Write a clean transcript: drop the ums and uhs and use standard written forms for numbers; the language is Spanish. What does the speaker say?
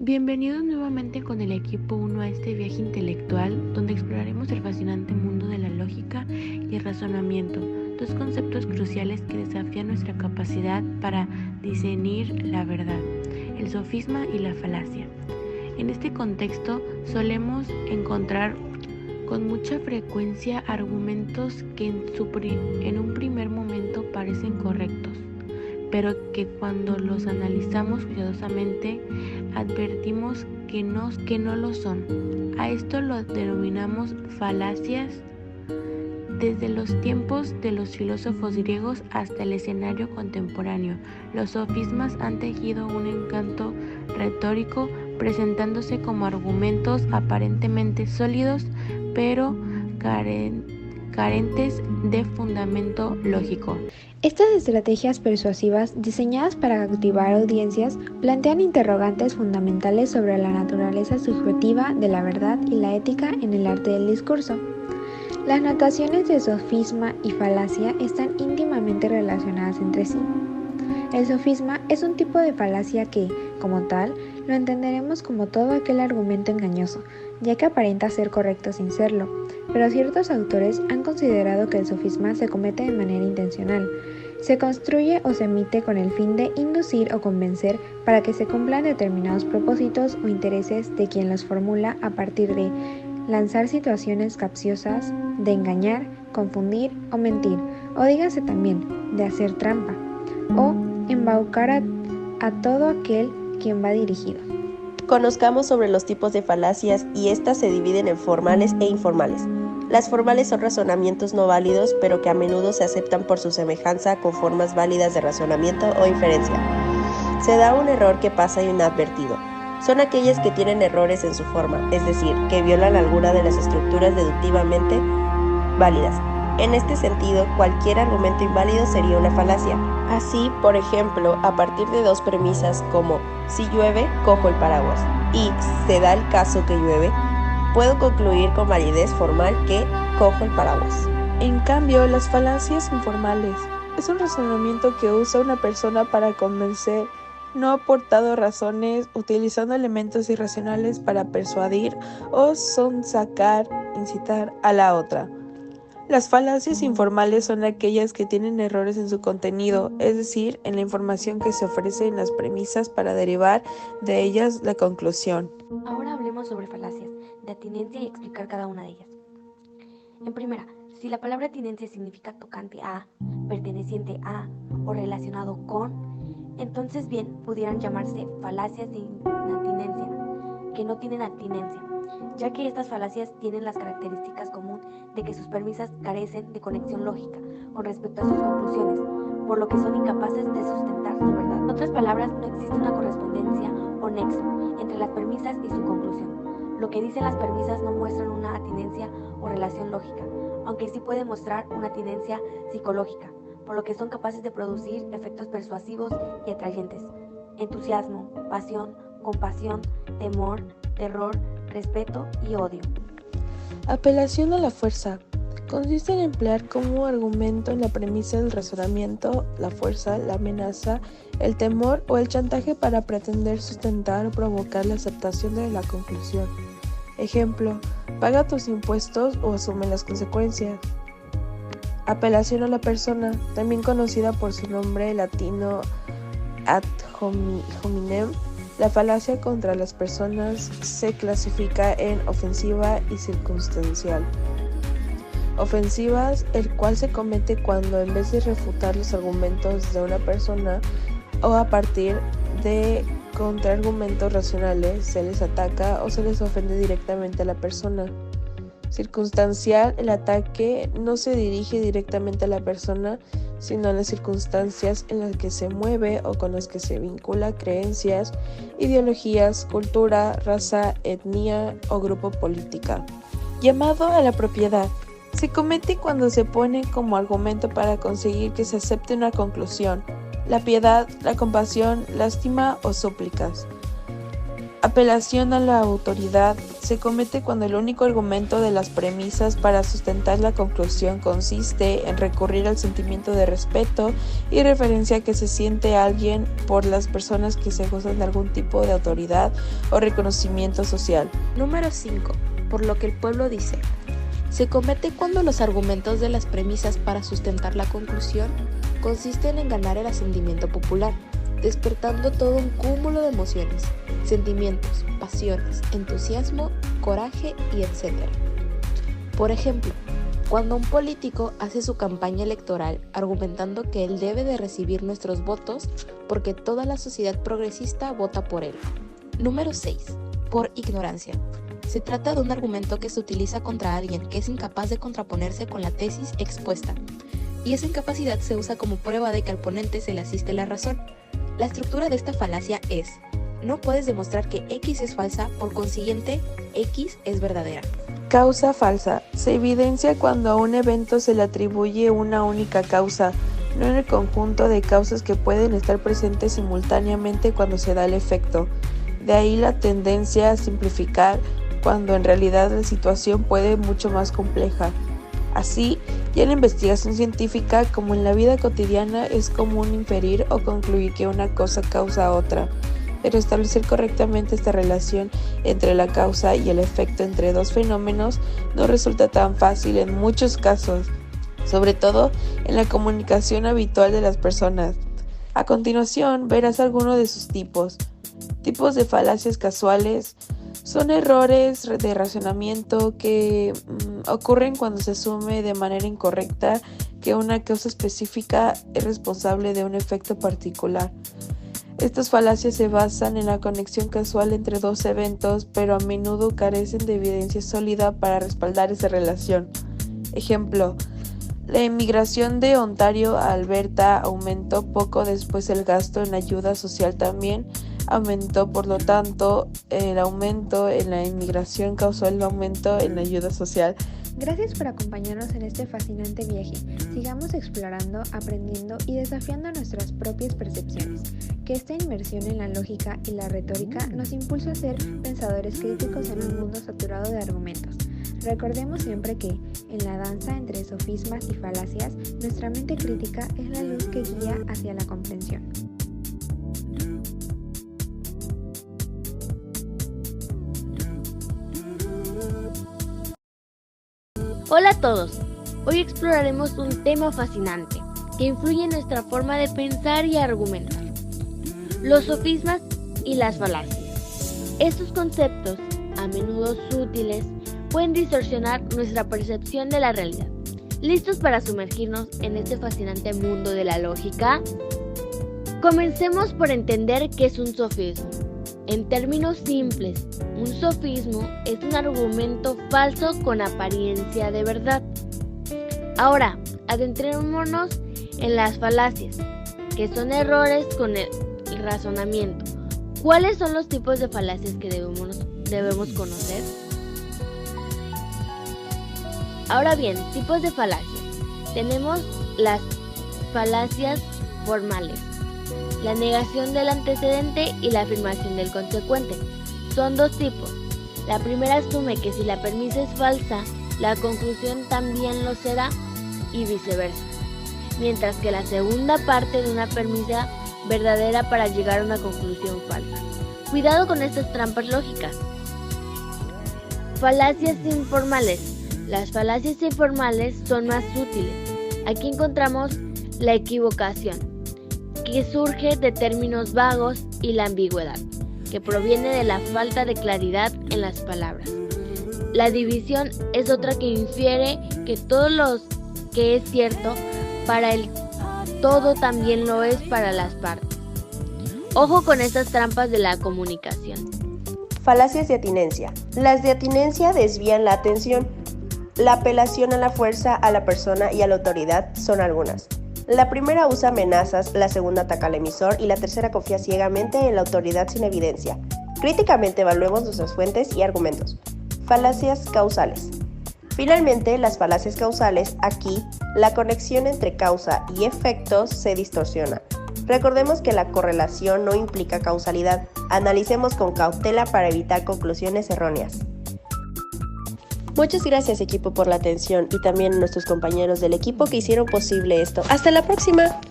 Bienvenidos nuevamente con el equipo 1 a este viaje intelectual donde exploraremos el fascinante mundo de la lógica y el razonamiento, dos conceptos cruciales que desafían nuestra capacidad para discernir la verdad, el sofisma y la falacia. En este contexto solemos encontrar con mucha frecuencia argumentos que en un primer momento parecen correctos, pero que cuando los analizamos cuidadosamente advertimos que no lo son. A esto lo denominamos falacias. Desde los tiempos de los filósofos griegos hasta el escenario contemporáneo, los sofismas han tejido un encanto retórico, presentándose como argumentos aparentemente sólidos, pero carentes de fundamento lógico. Estas estrategias persuasivas, diseñadas para cautivar audiencias, plantean interrogantes fundamentales sobre la naturaleza subjetiva de la verdad y la ética en el arte del discurso. Las notaciones de sofisma y falacia están íntimamente relacionadas entre sí. El sofisma es un tipo de falacia que, como tal, lo entenderemos como todo aquel argumento engañoso, ya que aparenta ser correcto sin serlo, pero ciertos autores han considerado que el sofisma se comete de manera intencional. Se construye o se emite con el fin de inducir o convencer para que se cumplan determinados propósitos o intereses de quien los formula a partir de lanzar situaciones capciosas, de engañar, confundir o mentir, o dígase también, de hacer trampa, o embaucar a todo aquel quien va dirigido. Conozcamos sobre los tipos de falacias y estas se dividen en formales e informales. Las formales son razonamientos no válidos, pero que a menudo se aceptan por su semejanza con formas válidas de razonamiento o inferencia. Se da un error que pasa inadvertido. Son aquellas que tienen errores en su forma, es decir, que violan alguna de las estructuras deductivamente válidas. En este sentido, cualquier argumento inválido sería una falacia. Así, por ejemplo, a partir de dos premisas como si llueve, cojo el paraguas y se da el caso que llueve, puedo concluir con validez formal que cojo el paraguas. En cambio, las falacias informales es un razonamiento que usa una persona para convencer, no aportando razones, utilizando elementos irracionales para persuadir o sonsacar, incitar a la otra. Las falacias informales son aquellas que tienen errores en su contenido, es decir, en la información que se ofrece en las premisas para derivar de ellas la conclusión. Ahora hablemos sobre falacias, de atinencia y explicar cada una de ellas. En primera, si la palabra atinencia significa tocante a, perteneciente a o relacionado con, entonces bien pudieran llamarse falacias de inatinencia, que no tienen atinencia, ya que estas falacias tienen las características comunes de que sus premisas carecen de conexión lógica con respecto a sus conclusiones, por lo que son incapaces de sustentar su verdad. En otras palabras, no existe una correspondencia o nexo entre las premisas y su conclusión. Lo que dicen las premisas no muestran una atinencia o relación lógica, aunque sí puede mostrar una atinencia psicológica, por lo que son capaces de producir efectos persuasivos y atrayentes: entusiasmo, pasión, compasión, temor, terror, respeto y odio. Apelación a la fuerza. Consiste en emplear como argumento en la premisa del razonamiento la fuerza, la amenaza, el temor o el chantaje para pretender sustentar o provocar la aceptación de la conclusión. Ejemplo: paga tus impuestos o asume las consecuencias. Apelación a la persona, también conocida por su nombre latino ad hominem. La falacia contra las personas se clasifica en ofensiva y circunstancial. Ofensivas, el cual se comete cuando en vez de refutar los argumentos de una persona o a partir de contraargumentos racionales se les ataca o se les ofende directamente a la persona. Circunstancial, el ataque no se dirige directamente a la persona, sino a las circunstancias en las que se mueve o con las que se vincula creencias, ideologías, cultura, raza, etnia o grupo política. Llamado a la propiedad. Se comete cuando se pone como argumento para conseguir que se acepte una conclusión: la piedad, la compasión, lástima o súplicas. Apelación a la autoridad. se comete cuando el único argumento de las premisas para sustentar la conclusión consiste en recurrir al sentimiento de respeto y referencia que se siente alguien por las personas que se gozan de algún tipo de autoridad o reconocimiento social. Número 5. Por lo que el pueblo dice. Se comete cuando los argumentos de las premisas para sustentar la conclusión consisten en ganar el asentimiento popular, despertando todo un cúmulo de emociones, sentimientos, pasiones, entusiasmo, coraje y etc. Por ejemplo, cuando un político hace su campaña electoral argumentando que él debe de recibir nuestros votos porque toda la sociedad progresista vota por él. Número 6. Por ignorancia. Se trata de un argumento que se utiliza contra alguien que es incapaz de contraponerse con la tesis expuesta, y esa incapacidad se usa como prueba de que al ponente se le asiste la razón. La estructura de esta falacia es: no puedes demostrar que X es falsa, por consiguiente, X es verdadera. Causa falsa. Se evidencia cuando a un evento se le atribuye una única causa, no en el conjunto de causas que pueden estar presentes simultáneamente cuando se da el efecto. De ahí la tendencia a simplificar cuando en realidad la situación puede ser mucho más compleja. Así, ya en la investigación científica como en la vida cotidiana es común inferir o concluir que una cosa causa otra, pero establecer correctamente esta relación entre la causa y el efecto entre dos fenómenos no resulta tan fácil en muchos casos, sobre todo en la comunicación habitual de las personas. A continuación verás algunos de sus tipos. Tipos de falacias casuales. Son errores de razonamiento que ocurren cuando se asume de manera incorrecta que una causa específica es responsable de un efecto particular. Estas falacias se basan en la conexión casual entre dos eventos, pero a menudo carecen de evidencia sólida para respaldar esa relación. Ejemplo: la emigración de Ontario a Alberta aumentó poco después el gasto en ayuda social también aumentó, por lo tanto, el aumento en la inmigración causó el aumento en la ayuda social. Gracias por acompañarnos en este fascinante viaje. Sigamos explorando, aprendiendo y desafiando nuestras propias percepciones. Que esta inmersión en la lógica y la retórica nos impulse a ser pensadores críticos en un mundo saturado de argumentos. Recordemos siempre que, en la danza entre sofismas y falacias, nuestra mente crítica es la luz que guía hacia la comprensión. Hola a todos, hoy exploraremos un tema fascinante que influye en nuestra forma de pensar y argumentar: los sofismas y las falacias. Estos conceptos, a menudo sutiles, pueden distorsionar nuestra percepción de la realidad. ¿Listos para sumergirnos en este fascinante mundo de la lógica? Comencemos por entender qué es un sofismo. En términos simples, un sofismo es un argumento falso con apariencia de verdad. Ahora, adentrémonos en las falacias, que son errores con el razonamiento. ¿Cuáles son los tipos de falacias que debemos conocer? Ahora bien, tipos de falacias. Tenemos las falacias formales: la negación del antecedente y la afirmación del consecuente. Son dos tipos. La primera asume que si la premisa es falsa, la conclusión también lo será y viceversa, mientras que la segunda parte de una premisa verdadera para llegar a una conclusión falsa. Cuidado con estas trampas lógicas. Falacias informales. Las falacias informales son más útiles. Aquí encontramos la equivocación, que surge de términos vagos, y la ambigüedad, que proviene de la falta de claridad en las palabras. La división es otra que infiere que todo lo que es cierto para el todo también lo es para las partes. Ojo con estas trampas de la comunicación. Falacias de atinencia. Las de atinencia desvían la atención. La apelación a la fuerza, a la persona y a la autoridad son algunas. La primera usa amenazas, la segunda ataca al emisor y la tercera confía ciegamente en la autoridad sin evidencia. Críticamente evaluemos nuestras fuentes y argumentos. Falacias causales. Finalmente, las falacias causales, aquí, la conexión entre causa y efectos se distorsiona. Recordemos que la correlación no implica causalidad. Analicemos con cautela para evitar conclusiones erróneas. Muchas gracias, equipo, por la atención y también a nuestros compañeros del equipo que hicieron posible esto. ¡Hasta la próxima!